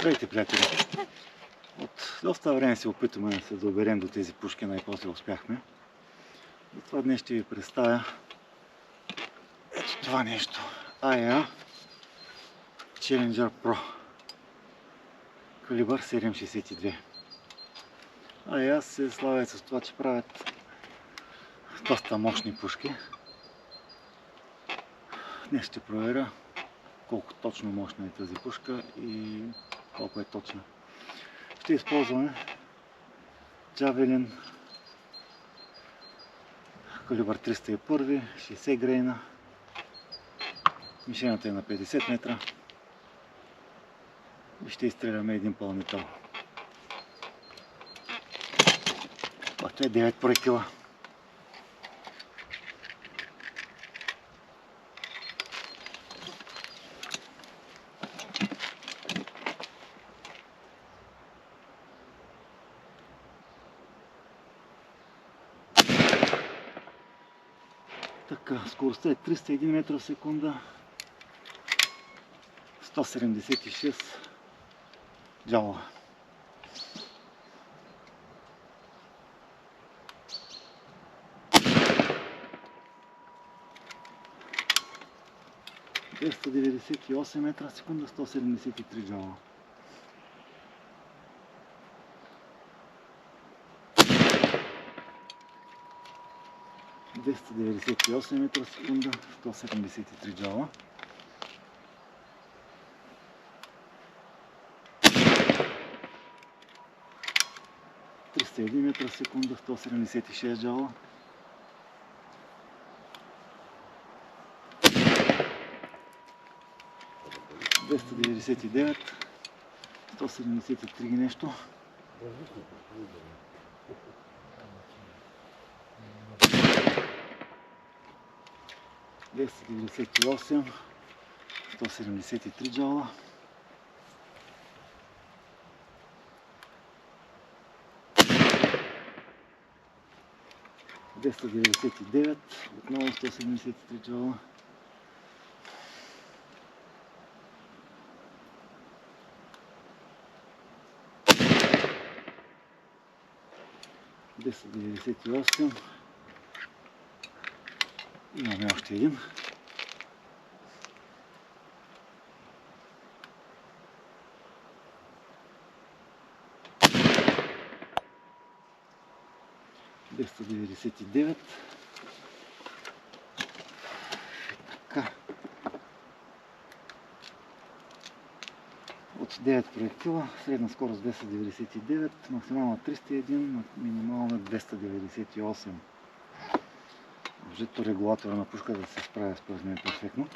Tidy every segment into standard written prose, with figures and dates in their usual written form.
Здравейте, приятели! От доста време се опитваме да се доберем до тези пушки, най-после успяхме. Затова днес ще ви представя ето това нещо. AEA Challenger Pro калибър 7.62. AEA се славят с това, че правят доста мощни пушки. Днес ще проверя колко точно мощна е тази пушка и колко е точна. Ще използваме Javelin калибър 301, 60 грейна. Мишената е на 50 метра и ще изстреляме един пълнител. Това е 9 проектила. Така, скоростта е 301 метра в секунда, 176 джаула. Двеста 98 метра в секунда, 173 джаула. 298 метра в секунда, 173 джаула. 301 метра в секунда, 176 джаула. 299, 173 нещо. 298, 173 джаула. 299, отново 173 джаула. 298. Имаме още един. 299. Така. От 9 проектила, средна скорост 299, максимална 301, минимална 298. Въжето регулатора на пушка да се справя според мен перфектно.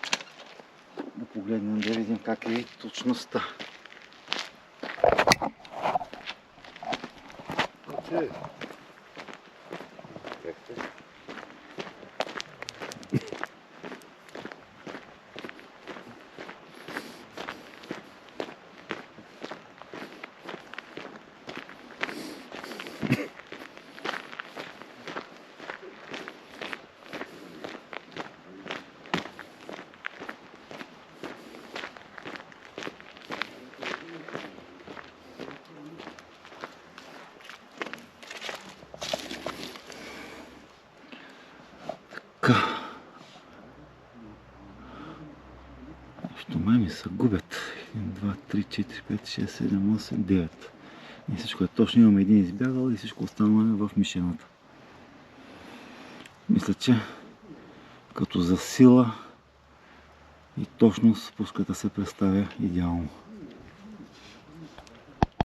Да погледнем да видим как е точността. Май ми се губят. 1, 2, 3, 4, 5, 6, 7, 8, 9. И всичко е точно. Имаме един избягал и всичко останало е в мишената. Мисля, че като за сила и точност пуската се представя идеално.